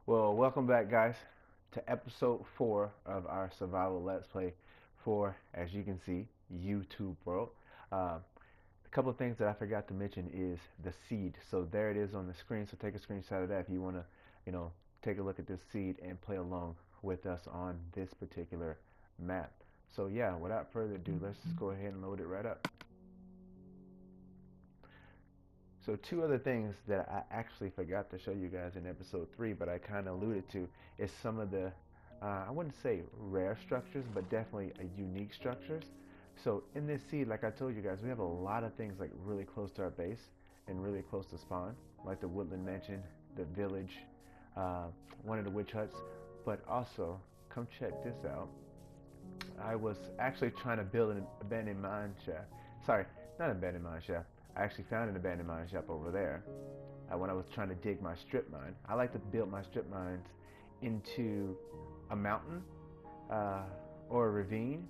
Well, welcome back, guys, to episode 4 of our survival let's play for, as you can see, YouTube world. A couple of things that I forgot to mention is the seed. So there it is on the screen. So take a screenshot of that if you want to, you know, take a look at this seed and play along with us on this particular map. So yeah, without further ado, let's just go ahead and load it right up. So two other things that I actually forgot to show you guys in episode 3, but I kind of alluded to, is some of the, I wouldn't say rare structures, but definitely unique structures. So in this seed, like I told you guys, we have a lot of things like really close to our base and really close to spawn, like the woodland mansion, the village, uh, one of the witch huts. But also, come check this out. I was actually trying to build an abandoned mine shaft. Sorry, not an abandoned mine shaft. I actually found an abandoned mine shaft over there when I was trying to dig my strip mine. I like to build my strip mines into a mountain or a ravine.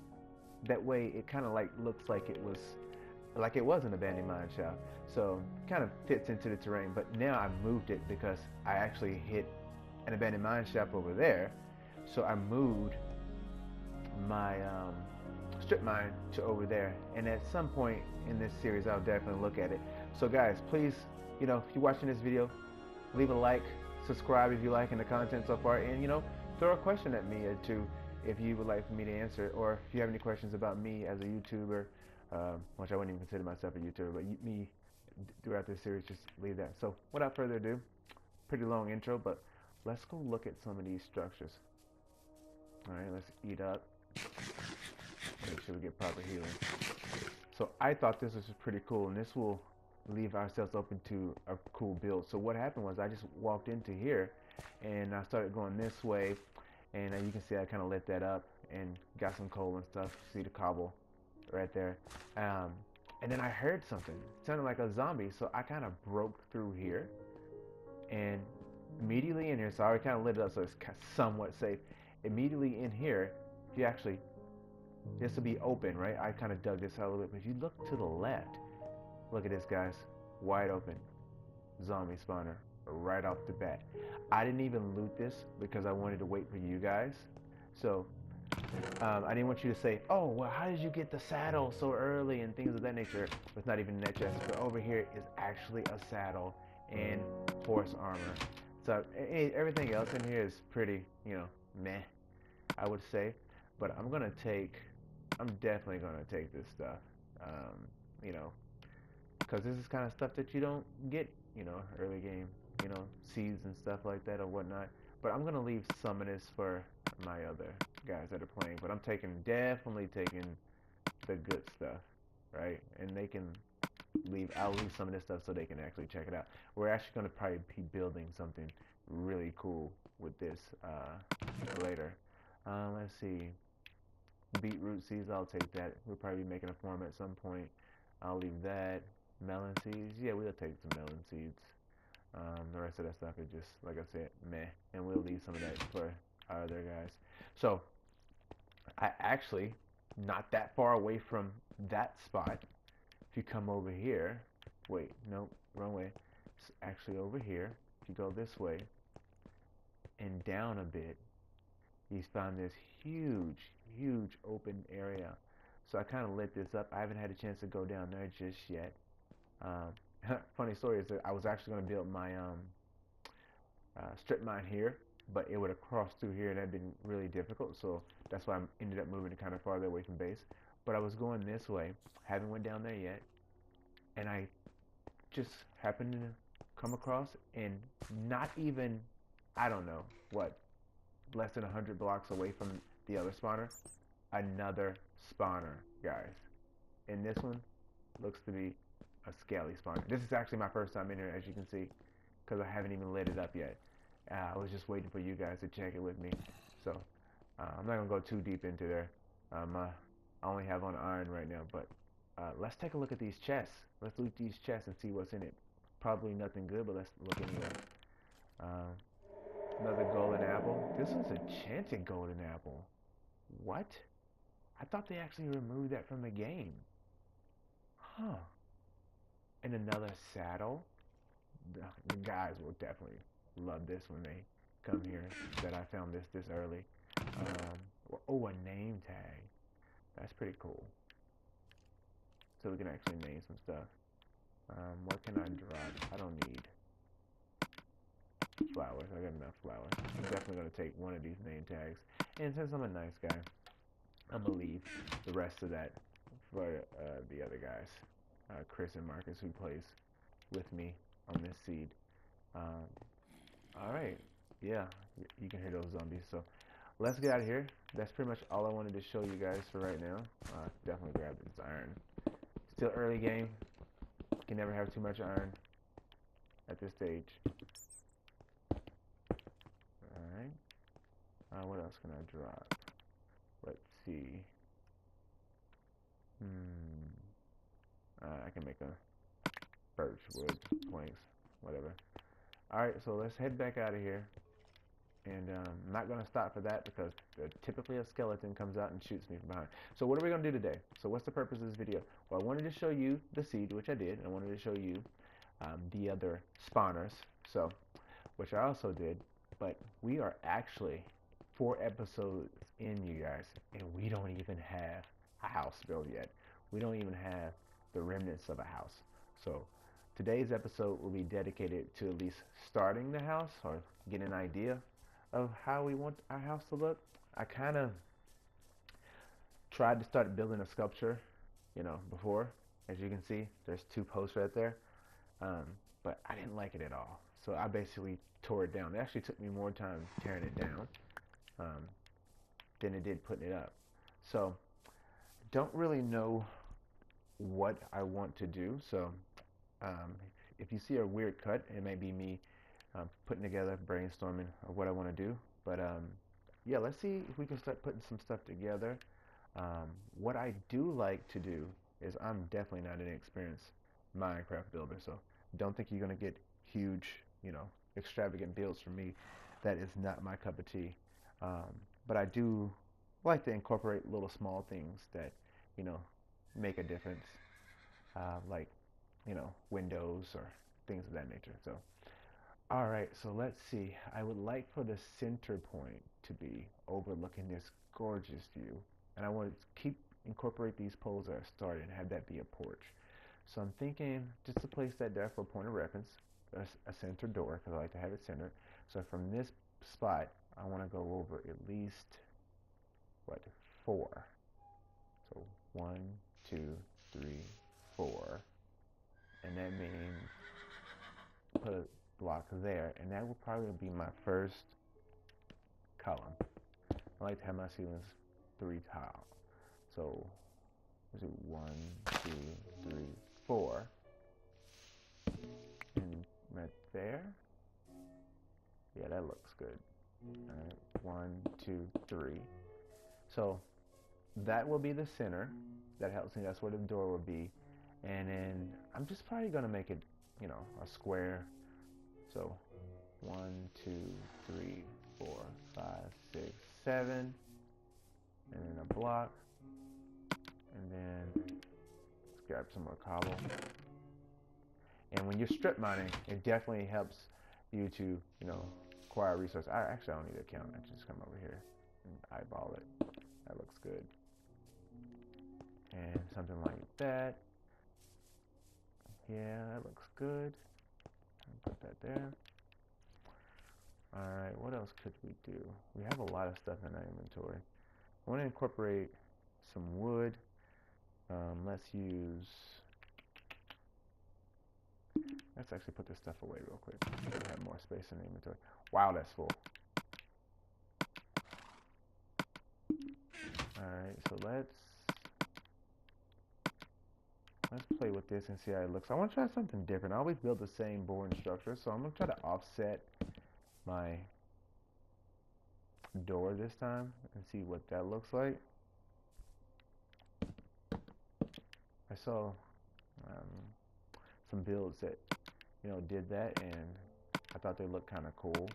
That way, it kind of like looks like it was an abandoned mine shaft. So kind of fits into the terrain. But now I moved it because I actually hit an abandoned mine shaft over there. So I moved my strip mine to over there, and at some point in this series I'll definitely look at it. So guys, please, if you're watching this video, leave a like, subscribe if you're liking the content so far, and throw a question at me or two if you would like for me to answer, or if you have any questions about me as a YouTuber, which I wouldn't even consider myself a YouTuber, but me throughout this series, just leave that. So without further ado, pretty long intro, but let's go look at some of these structures. Alright, let's eat up. Make sure we get proper healing. So I thought this was pretty cool, and this will leave ourselves open to a cool build. So what happened was I just walked into here, and I started going this way, and you can see I kind of lit that up and got some coal and stuff. See the cobble right there. And then I heard something. It sounded like a zombie, so I kind of broke through here, and immediately in here, so I already kind of lit it up so it's somewhat safe. Immediately in here, if you actually, this will be open, right? I kind of dug this out a little bit, but if you look to the left, look at this, guys, wide open, zombie spawner, right off the bat. I didn't even loot this because I wanted to wait for you guys. So I didn't want you to say, oh, well, how did you get the saddle so early and things of that nature. It's not even that chest, but over here is actually a saddle and horse armor. So everything else in here is pretty, meh, I would say. But I'm definitely gonna take this stuff, you know, because this is kind of stuff that you don't get, early game, seeds and stuff like that or whatnot. But I'm gonna leave some of this for my other guys that are playing. But I'm definitely taking the good stuff, right? And I'll leave some of this stuff so they can actually check it out. We're actually gonna probably be building something really cool with this later. Let's see. Beetroot seeds, I'll take that. We'll probably be making a farm at some point. I'll leave that. Melon seeds, yeah, we'll take some melon seeds. The rest of that stuff is just, like I said, meh. And we'll leave some of that for our other guys. So, I actually, not that far away from that spot, if you come over here, wait, nope, wrong way. It's actually over here. If you go this way and down a bit, he's found this huge open area. So I kind of lit this up. I haven't had a chance to go down there just yet. Funny story is that I was actually going to build my strip mine here, but it would have crossed through here and that'd been really difficult. So that's why I ended up moving it kind of farther away from base. But I was going this way, haven't went down there yet, and I just happened to come across, and not even, I don't know what, less than 100 blocks away from the other spawner, another spawner, guys. And this one looks to be a scaly spawner. This is actually my first time in here, as you can see, because I haven't even lit it up yet. I was just waiting for you guys to check it with me. So I'm not gonna go too deep into there. I only have on iron right now, but let's take a look at these chests. Let's loot these chests and see what's in it. Probably nothing good, but let's look anyway. Another golden apple. This is a enchanted golden apple. What? I thought they actually removed that from the game. Huh. And another saddle. The guys will definitely love this when they come here that I found this early. Oh, a name tag. That's pretty cool. So we can actually name some stuff. What can I drop? I don't need flowers. I got enough flowers. I'm definitely going to take one of these name tags. And since I'm a nice guy, I'm going to leave the rest of that for the other guys. Chris and Marcus, who plays with me on this seed. Alright. Yeah, you can hear those zombies. So let's get out of here. That's pretty much all I wanted to show you guys for right now. Definitely grab this iron. Still early game. Can never have too much iron at this stage. Alright. What else can I drop? Let's see. I can make a birch wood, planks, whatever. Alright, so let's head back out of here. And I'm not going to stop for that because typically a skeleton comes out and shoots me from behind. So what are we going to do today? So what's the purpose of this video? Well, I wanted to show you the seed, which I did. And I wanted to show you the other spawners, so which I also did. But we are actually 4 episodes in, you guys, and we don't even have a house built yet. We don't even have the remnants of a house. So today's episode will be dedicated to at least starting the house or getting an idea of how we want our house to look. I kind of tried to start building a sculpture, before. As you can see, there's 2 posts right there. But I didn't like it at all. So I basically tore it down. It actually took me more time tearing it down than it did putting it up. So don't really know what I want to do. So if you see a weird cut, it may be me putting together, brainstorming of what I want to do. But yeah, let's see if we can start putting some stuff together. What I do like to do is, I'm definitely not an experienced Minecraft builder, so don't think you're going to get huge, extravagant builds from me. That is not my cup of tea. But I do like to incorporate little small things that, make a difference, like, windows or things of that nature. So, all right, so let's see. I would like for the center point to be overlooking this gorgeous view, and I want to incorporate these poles that I started and have that be a porch. So I'm thinking just to place that there for a point of reference, a center door, because I like to have it centered. So from this spot, I want to go over at least, 4. So 1, 2, 3, 4. And that means put a block there, and that will probably be my first column. I like to have my ceilings 3 tile. So let's do 1, 2, 3, 4. And right there. Yeah, that looks good. Alright, 1, 2, 3. So that will be the center. That helps me. That's where the door will be. And then I'm just probably going to make it, a square. So 1, 2, 3, 4, 5, 6, 7. And then a block. And then let's grab some more cobble. And when you're strip mining, it definitely helps you to, acquire resources. I don't need to count. I just come over here and eyeball it. That looks good. And something like that. Yeah, that looks good. Put that there. Alright, what else could we do? We have a lot of stuff in our inventory. I want to incorporate some wood. Let's actually put this stuff away real quick so we have more space in the inventory. Wow, that's full. Alright, so let's play with this and see how it looks. I want to try something different. I always build the same boring structure, so I'm going to try to offset my door this time and see what that looks like. I saw some builds that, did that, and I thought they looked kind of cool.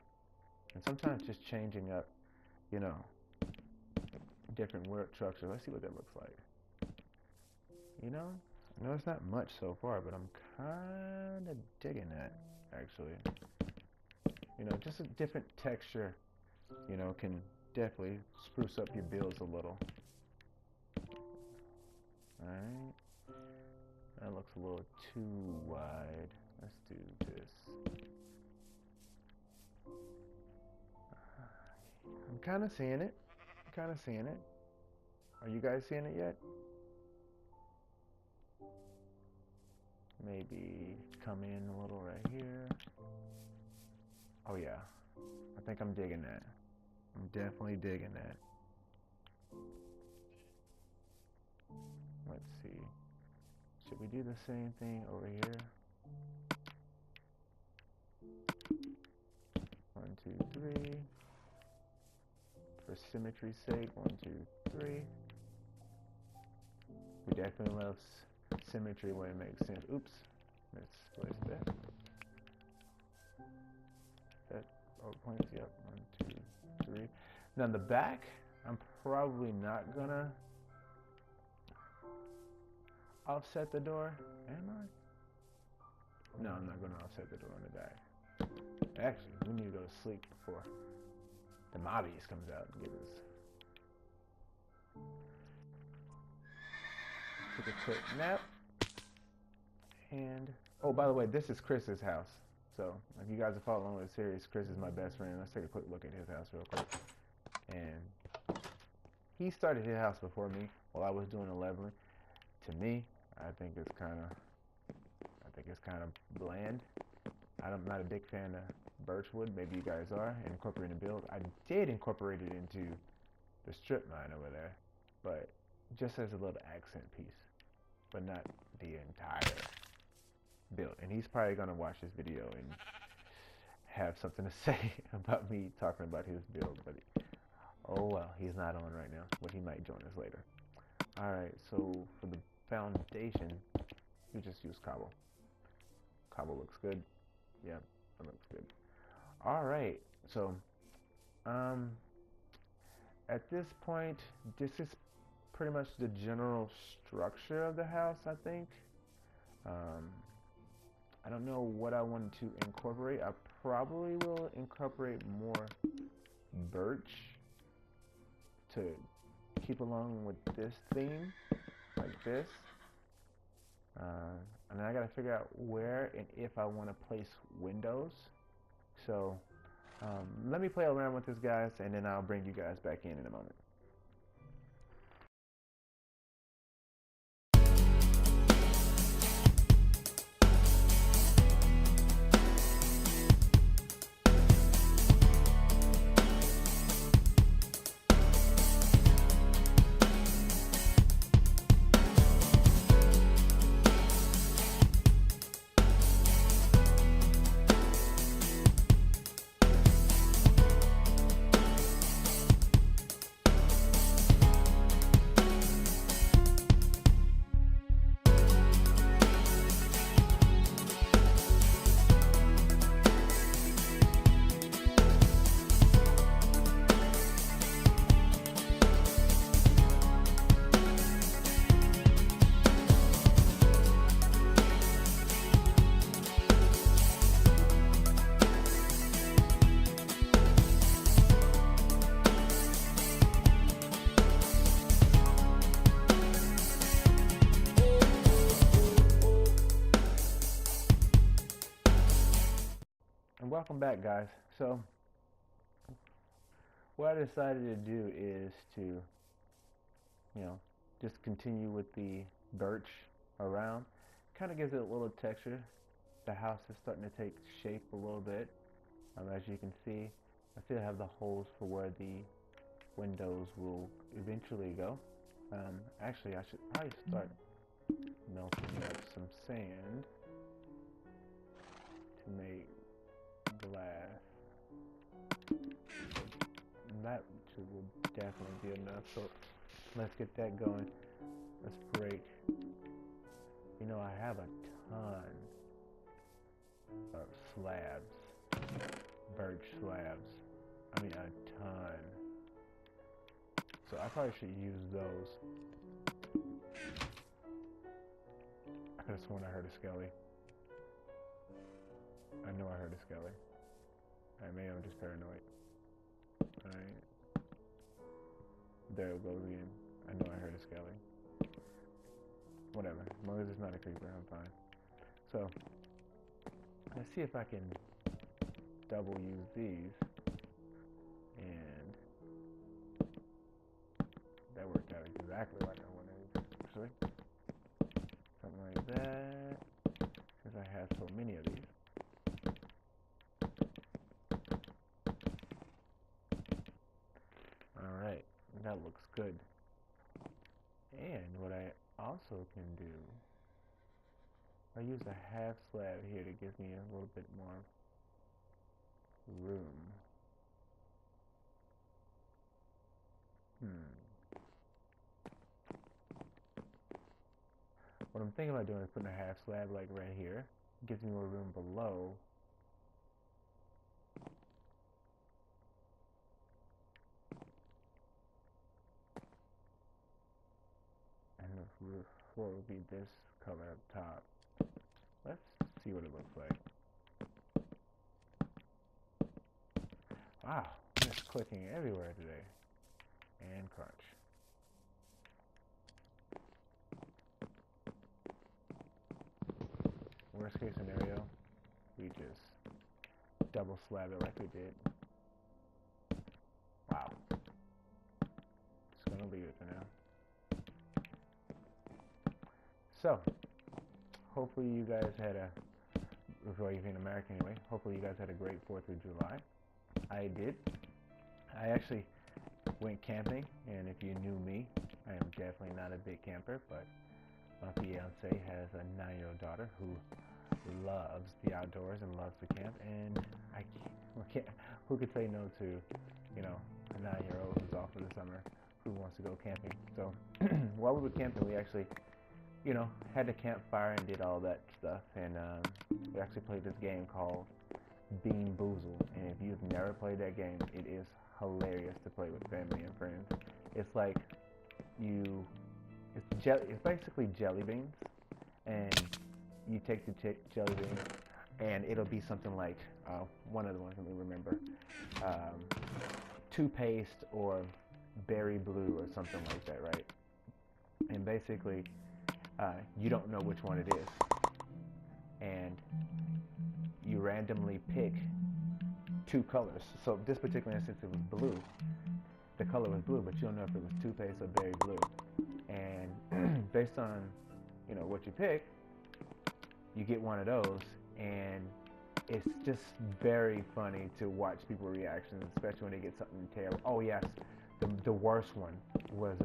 And sometimes just changing up, different work structure. Let's see what that looks like. I know it's not much so far, but I'm kind of digging that, actually. You know, just a different texture, you know, can definitely spruce up your builds a little. Alright. That looks a little too wide. Let's do this. I'm kind of seeing it. I'm kind of seeing it. Are you guys seeing it yet? Maybe come in a little right here. Oh yeah. I think I'm digging that. I'm definitely digging that. Let's see. Should we do the same thing over here? 1, 2, 3. For symmetry's sake, 1, 2, 3. We definitely love symmetry when it makes sense. Oops. Let's place that. That points. Yep. 1, 2, 3. Now the back, I'm probably not gonna offset the door. Am I? No, I'm not gonna offset the door on the back. Actually, we need to go to sleep before the mobbies comes out and get us. Take a quick nap. And oh, by the way, this is Chris's house. So if you guys are following with the series, Chris is my best friend. Let's take a quick look at his house real quick. And he started his house before me while I was doing the leveling. To me, I think it's kind of bland. I'm not a big fan of birchwood. Maybe you guys are. And incorporating the build. I did incorporate it into the strip mine over there, but just as a little accent piece, but not the entire build. And he's probably gonna watch this video and have something to say about me talking about his build, but oh well, he's not on right now, but he might join us later. Alright, so for the foundation, we just use cobble. Cobble looks good. Yeah, that looks good. Alright, so at this point, this is pretty much the general structure of the house, I think. I don't know what I wanted to incorporate. I probably will incorporate more birch to keep along with this theme, like this. And then I gotta figure out where and if I want to place windows. So let me play around with this, guys, and then I'll bring you guys back in a moment. And welcome back, guys. So what I decided to do is to, you know, just continue with the birch around. Kind of gives it a little texture. The house is starting to take shape a little bit. As you can see, I still have the holes for where the windows will eventually go. Actually, I should probably start melting up some sand to make glass. That will definitely be enough. So let's get that going. Let's break. You know, I have a ton of slabs, birch slabs. I mean, a ton. So I probably should use those. I could have sworn I heard a skelly. I know I heard a skelly. maybe I'm just paranoid. Alright. There it goes again. I know I heard a skelly. Whatever. As long as it's not a creeper, I'm fine. So, let's see if I can double use these. And that worked out exactly like I wanted, actually. Something like that. Since I have so many of these. Alright, that looks good. And what I also can do, I use a half slab here to give me a little bit more room. What I'm thinking about doing is putting a half slab like right here. Gives me more room below. And the roof floor will be this color up top. Let's see what it looks like. Wow, it's clicking everywhere today. And crunch. Worst case scenario, we just double slab it like we did. Wow. Just gonna leave it for now. So, hopefully you guys had a, before you're in America anyway, hopefully you guys had a great 4th of July. I did. I actually went camping, and if you knew me, I am definitely not a big camper, but my fiance has a 9-year-old daughter who loves the outdoors and loves to camp, and I can't, who could say no to, you know, a 9-year-old who's off for the summer who wants to go camping. So while we were camping, we actually, you know, had a campfire and did all that stuff, and we actually played this game called Bean Boozled, and if you've never played that game, it is hilarious to play with family and friends. It's like it's basically jelly beans, and you take the jelly beans, and it'll be something like one of the ones, let me remember, toothpaste or berry blue or something like that, right? And basically, you don't know which one it is, and you randomly pick 2 colors. So this particular instance, it was blue. The color was blue, but you don't know if it was toothpaste or berry blue. And based on, you know, what you pick, you get one of those, and it's just very funny to watch people's reactions, especially when they get something terrible. Oh yes, the worst one was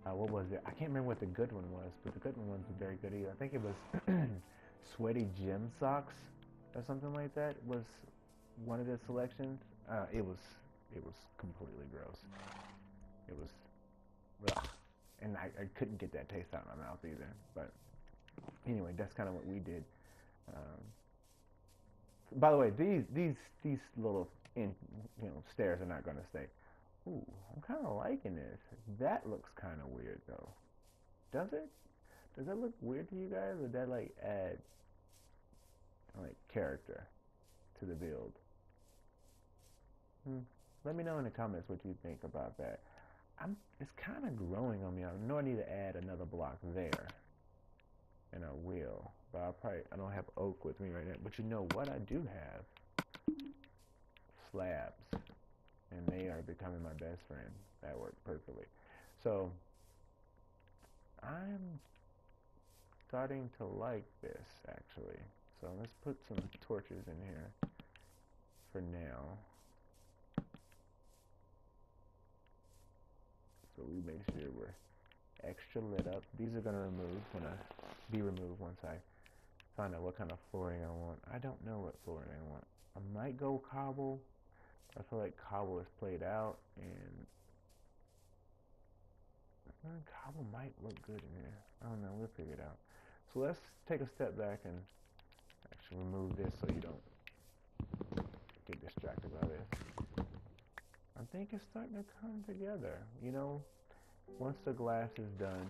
what was it? I can't remember what the good one was, but the good one wasn't very good either. I think it was sweaty gym socks or something like that was one of the selections. It was completely gross. It was, ugh. And I couldn't get that taste out of my mouth either. But anyway, that's kind of what we did. By the way, these little stairs are not going to stay. Ooh, I'm kind of liking this. That looks kind of weird though. Does it? Does that look weird to you guys, or that like add like character to the build? Let me know in the comments what you think about that. It's kind of growing on me. I know I need to add another block there, and I will. But I don't have oak with me right now. But you know what I do have? Slabs, and they are becoming my best friend. That worked perfectly. So I'm starting to like this actually. So let's put some torches in here for now. So we make sure we're extra lit up. These are gonna be removed once I find out what kind of flooring I want. I don't know what flooring I want. I might go cobble. I feel like cobble is played out, and cobble might look good in here. I don't know, we'll figure it out. So let's take a step back and actually remove this so you don't get distracted by this. I think it's starting to come together. You know, once the glass is done,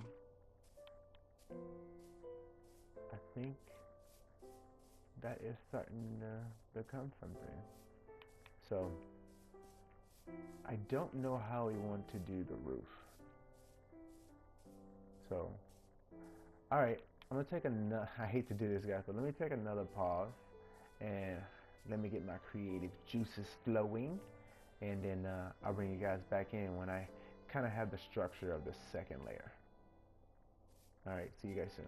I think that is starting to, become something. So I don't know how we want to do the roof. So, all right, I'm gonna take another. I hate to do this, guys, but let me take another pause and let me get my creative juices flowing, and then I'll bring you guys back in when I kind of have the structure of the second layer. All right, see you guys soon.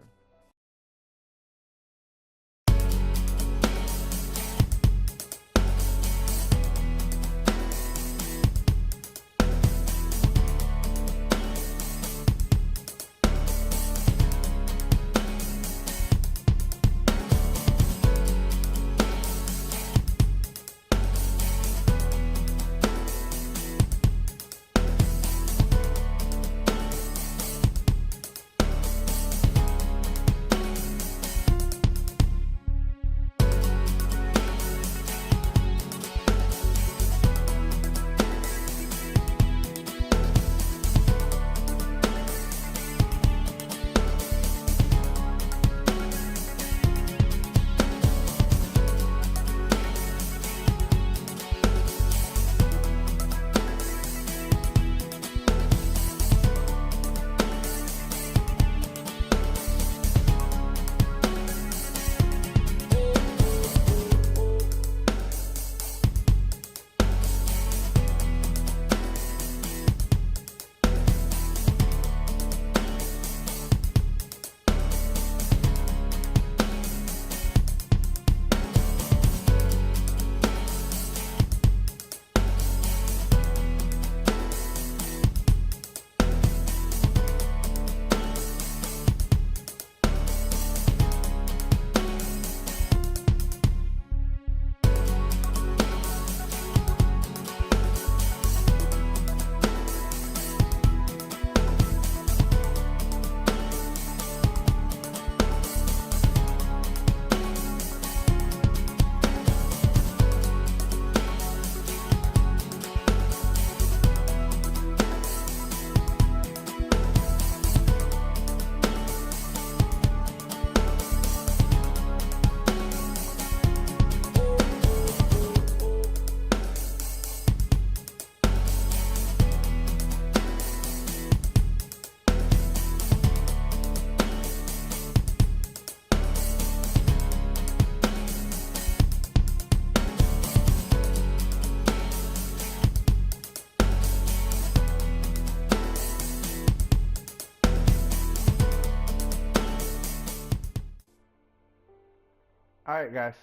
All right, guys.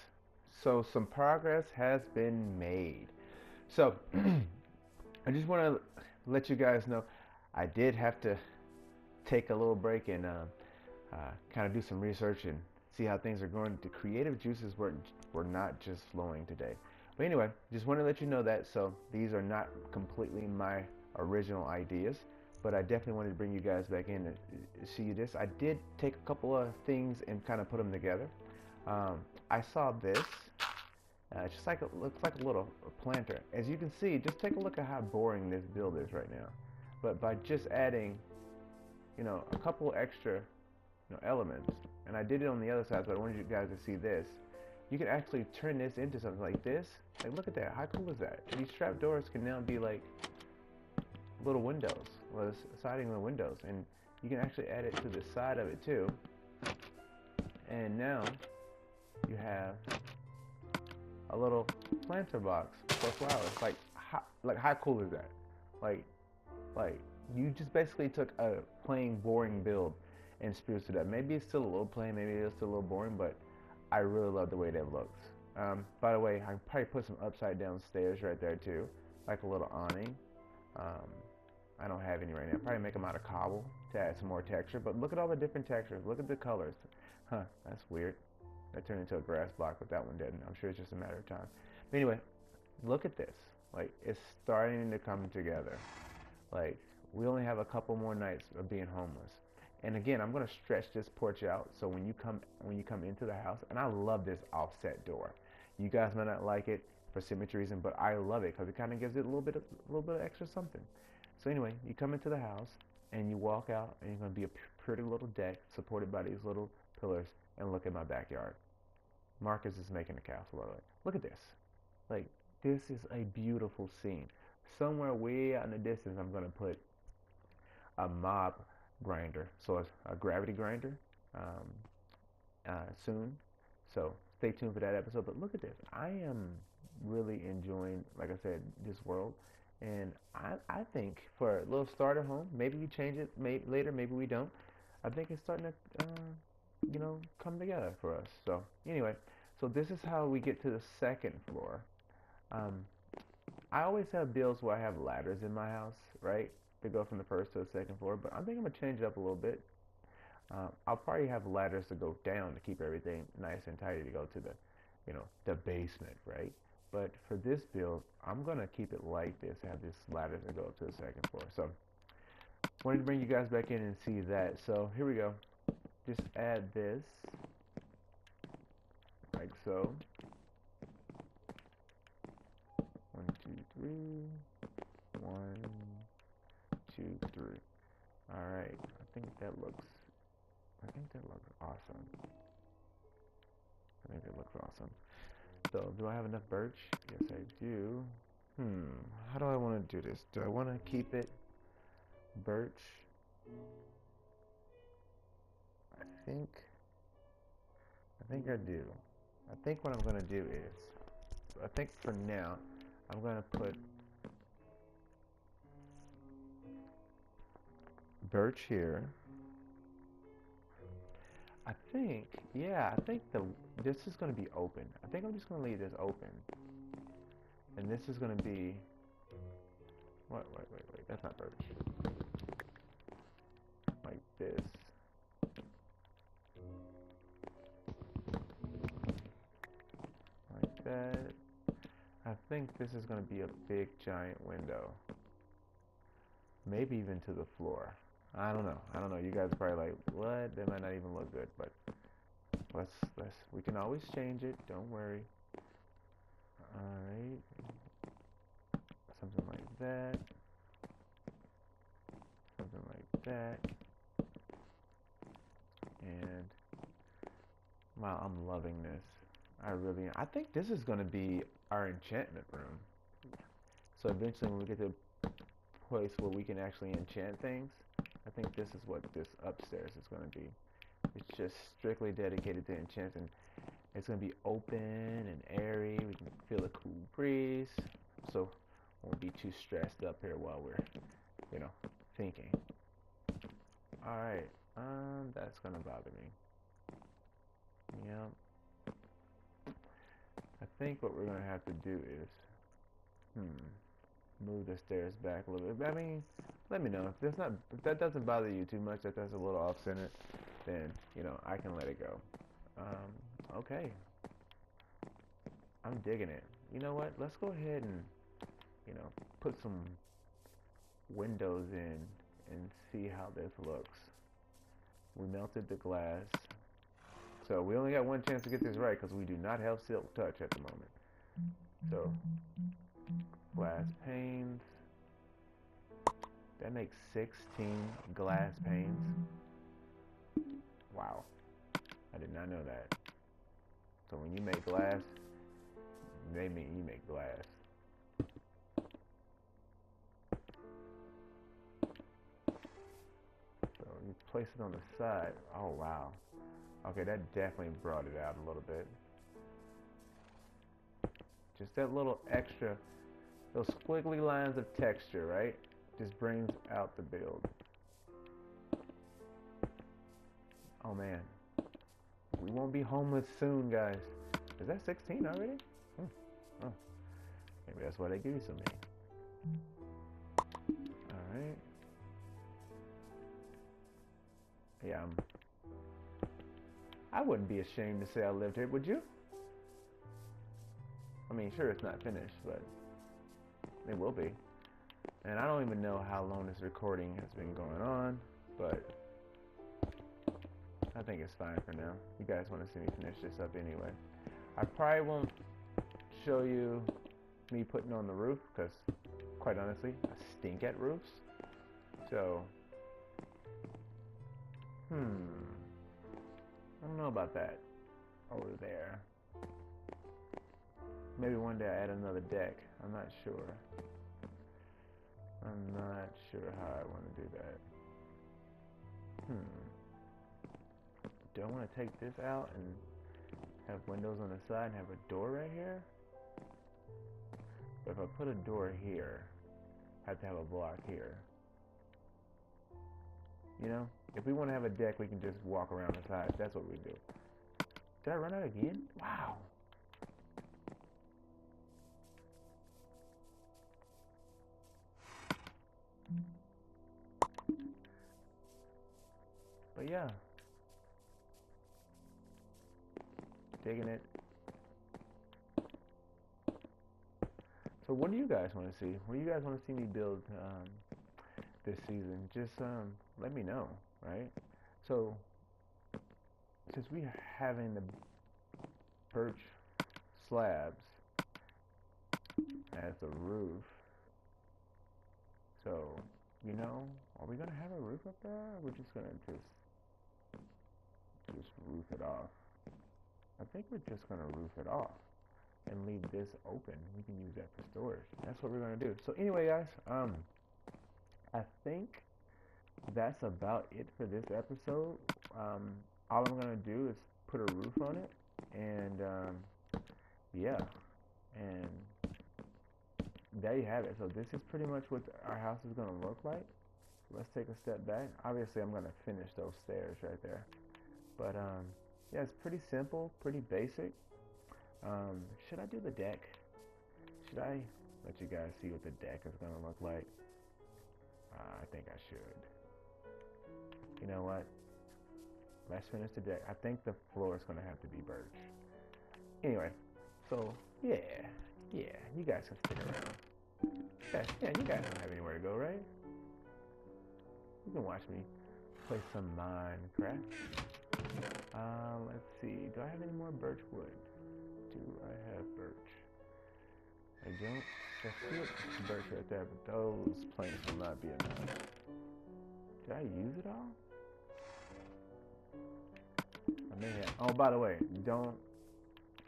So some progress has been made. So I just want to let you guys know I did have to take a little break and kind of do some research and see how things are going. The creative juices were not just flowing today. But anyway, just want to let you know that. So these are not completely my original ideas, but I definitely wanted to bring you guys back in and see this. I did take a couple of things and kind of put them together. I saw this. It's just like it looks like a little planter. As you can see, just take a look at how boring this build is right now. But by just adding, a couple extra, elements, and I did it on the other side, so I wanted you guys to see this. You can actually turn this into something like this. Like, look at that. How cool is that? These trap doors can now be like little windows, siding the windows, and you can actually add it to the side of it too. And now you have a little planter box for flowers. Like how cool is that? Like you just basically took a plain boring build and spruced it up. Maybe it's still a little plain, maybe it's still a little boring, but I really love the way that looks. By the way, I can probably put some upside down stairs right there too, like a little awning. I don't have any right now. Probably make them out of cobble to add some more texture, but look at all the different textures. Look at the colors. Huh, that's weird. That turned into a grass block, but that one didn't. I'm sure it's just a matter of time. But anyway, look at this. Like, it's starting to come together. Like, we only have a couple more nights of being homeless. And again, I'm gonna stretch this porch out so when you come into the house, and I love this offset door. You guys might not like it for symmetry reason, but I love it because it kind of gives it a little bit of extra something. So anyway, you come into the house and you walk out, and you're gonna be a pretty little deck supported by these little pillars. And look at my backyard. Marcus is making a castle of it. Look at this. Like, this is a beautiful scene. Somewhere way out in the distance, I'm gonna put a mob grinder, so a gravity grinder, um, soon. So stay tuned for that episode. But look at this. I am really enjoying, like I said, this world. And I think for a little starter home, maybe we change it later, maybe we don't. I think it's starting to, come together for us. So anyway, so this is how we get to the second floor. Um, I always have builds where I have ladders in my house, right? To go from the first to the second floor, but I think I'm gonna change it up a little bit. I'll probably have ladders to go down to keep everything nice and tidy to go to the basement, right? But for this build, I'm gonna keep it like this, have this ladder to go to the second floor. So, wanted to bring you guys back in and see that. So here we go. Just add this, like so. 1, 2, 3. 1, 2, 3. All right. I think that looks awesome. I think it looks awesome. So, do I have enough birch? Yes, I do. How do I want to do this? Do I want to keep it birch? I think I do. I think what I'm going to do is, I think for now, I'm going to put birch here. I think this is going to be open. I think I'm just going to leave this open. And this is going to be, wait, that's not birch. Like this. Like that. I think this is going to be a big giant window. Maybe even to the floor. I don't know. You guys are probably like, what? That might not even look good, but we can always change it. Don't worry. Alright. Something like that. Something like that. And wow, I'm loving this. I think this is going to be our enchantment room. So eventually when we get to a place where we can actually enchant things, I think this is what this upstairs is going to be. It's just strictly dedicated to enchanting. It's going to be open and airy. We can feel a cool breeze. So won't be too stressed up here while we're, thinking. Alright, that's going to bother me. Yep. I think what we're going to have to do is, move the stairs back a little bit. I mean, let me know if that doesn't bother you too much, that that's a little off-centered, then I can let it go. Okay, I'm digging it. You know what? Let's go ahead and put some windows in and see how this looks. We melted the glass, so we only got one chance to get this right because we do not have silk touch at the moment. So glass panes. That makes 16 glass panes. Wow. I did not know that. So when you make glass, they mean you make glass. So you place it on the side. Oh wow. Okay, that definitely brought it out a little bit. Just that little extra, those squiggly lines of texture, right? Just brings out the build. Oh man, we won't be homeless soon, guys. Is that 16 already? Oh, maybe that's why they give you so many. All right. Yeah, I wouldn't be ashamed to say I lived here, would you? I mean, sure, it's not finished, but it will be. And I don't even know how long this recording has been going on, but I think it's fine for now. You guys want to see me finish this up anyway. I probably won't show you me putting on the roof, because quite honestly, I stink at roofs. So, I don't know about that over there. Maybe one day I add another deck. I'm not sure. I'm not sure how I want to do that. Do I want to take this out and have windows on the side and have a door right here? But if I put a door here, I have to have a block here. You know, if we want to have a deck, we can just walk around the side. That's what we do. Did I run out again? Wow. But yeah. Digging it. So what do you guys want to see? What do you guys want to see me build this season? Just let me know, right? So since we are having the birch slabs as the roof, so you know, are we gonna have a roof up there? Or we're just gonna just roof it off. I think we're just gonna roof it off and leave this open. We can use that for storage. That's what we're gonna do. So anyway, guys, I think that's about it for this episode. All I'm gonna do is put a roof on it, and yeah, and there you have it. So this is pretty much what our house is gonna look like. Let's take a step back. Obviously, I'm gonna finish those stairs right there, but yeah, it's pretty simple, pretty basic. Should I do the deck? Should I let you guys see what the deck is gonna look like? I think I should. You know what? Let's finish the deck. I think the floor is gonna have to be birch. Anyway, so yeah, you guys can stick around. Yeah, you guys don't have anywhere to go, right? You can watch me play some Minecraft. Let's see. Do I have any more birch wood? Do I have birch? I don't. I see birch right there, but those planks will not be enough. Did I use it all? I may have. Oh, by the way, don't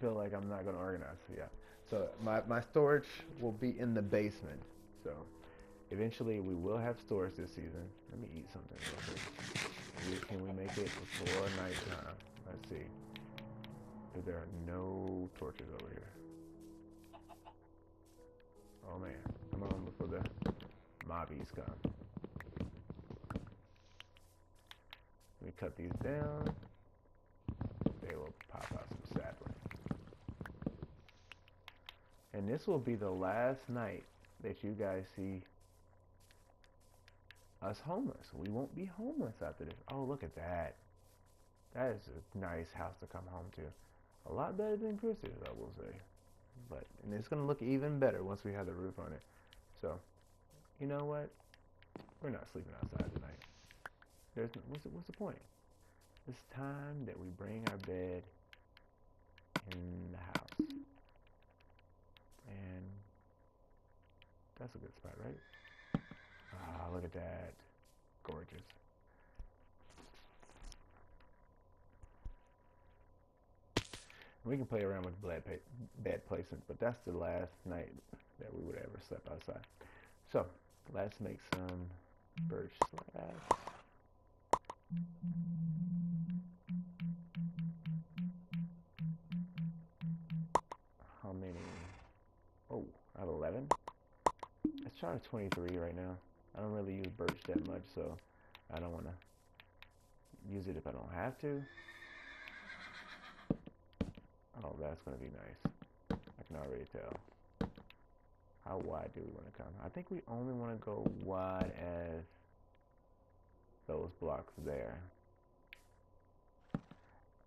feel like I'm not going to organize. Yeah. So my storage will be in the basement. So eventually we will have storage this season. Let me eat something real quick. Can we make it before nighttime? Let's see. There are no torches over here. Oh man, come on before the mobbies come. Let me cut these down. They will pop out some saplings. And this will be the last night that you guys see us homeless. We won't be homeless after this. Oh, look at that. That is a nice house to come home to. A lot better than Chris's, I will say. And it's going to look even better once we have the roof on it. So, you know what? We're not sleeping outside tonight. What's the point? It's time that we bring our bed in the house. And that's a good spot, right? Ah, look at that. Gorgeous. We can play around with bed placement, but that's the last night that we would ever sleep outside. So, let's make some birch slabs. How many? Oh, I have 11. Let's try 23 right now. I don't really use birch that much, so I don't want to use it if I don't have to. Oh, that's going to be nice. I can already tell. How wide do we want to come? I think we only want to go wide as those blocks there.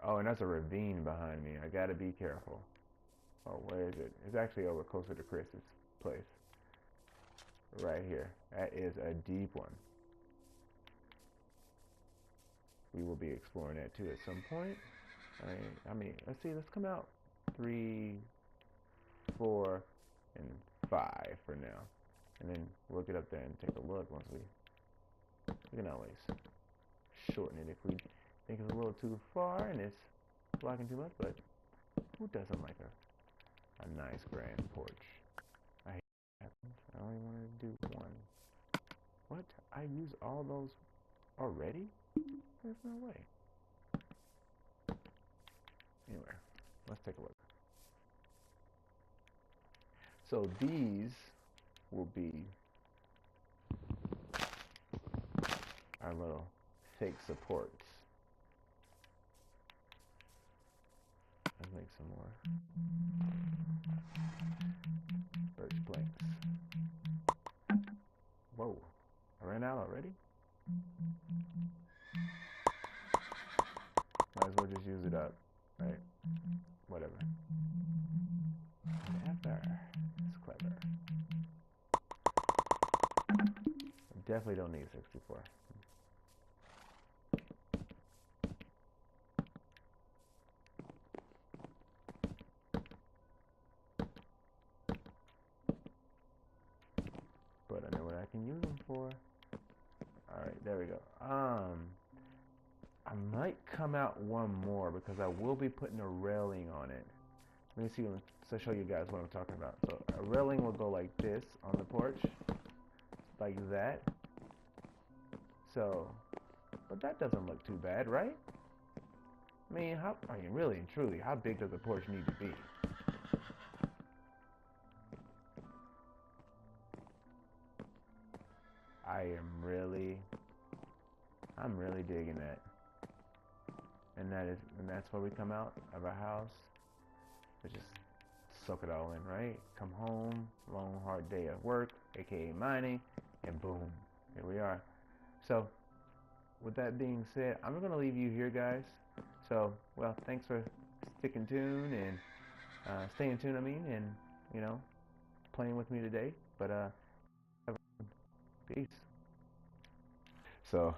Oh, and that's a ravine behind me. I got to be careful. Oh, where is it? It's actually over closer to Chris's place. Right here. That is a deep one. We will be exploring that too at some point. I mean, let's see, let's come out 3, 4, and 5 for now. And then we'll get up there and take a look once we can always shorten it if we think it's a little too far and it's blocking too much, but who doesn't like a nice grand porch. I hate that happens. I only wanted to do one. What? I used all those already? There's no way. Anyway, let's take a look. So these will be our little fake supports. Let's make some more birch planks. Whoa, I ran out already? Might as well just use it up, right? Whatever. Whatever. It's clever. I definitely don't need 64. But I know what I can use them for. Alright, there we go. I might come out one more because I will be putting a railing on it. Let me see, so show you guys what I'm talking about. So a railing will go like this on the porch, like that. So, but that doesn't look too bad, right? I mean, really and truly, how big does a porch need to be? I'm really digging that. And that's where we come out of our house. We just soak it all in, right? Come home, long hard day of work, aka mining, and boom, here we are. So, with that being said, I'm gonna leave you here, guys. So, well, thanks for sticking tuned and staying tuned. And playing with me today. But peace. So,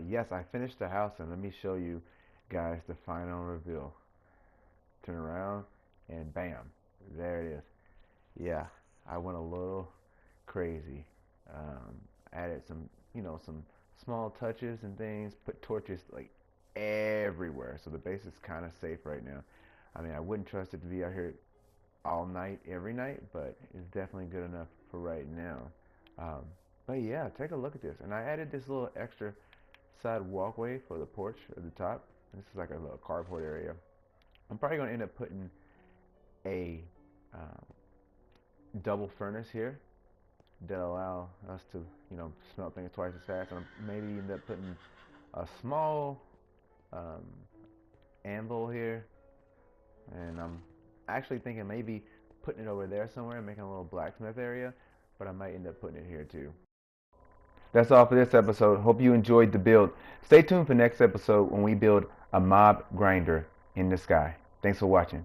yes, I finished the house, and let me show you guys the final reveal. Turn around, and bam, there it is. Yeah, I went a little crazy. Added some small touches and things. Put torches like everywhere, so the base is kind of safe right now. I mean, I wouldn't trust it to be out here all night, every night, but it's definitely good enough for right now. But yeah, take a look at this. And I added this little extra side walkway for the porch at the top. This is like a little carport area. I'm probably going to end up putting a double furnace here that allow us to, smelt things twice as fast. And maybe end up putting a small anvil here. And I'm actually thinking maybe putting it over there somewhere and making a little blacksmith area. But I might end up putting it here too. That's all for this episode. Hope you enjoyed the build. Stay tuned for next episode when we build a mob grinder in the sky. Thanks for watching.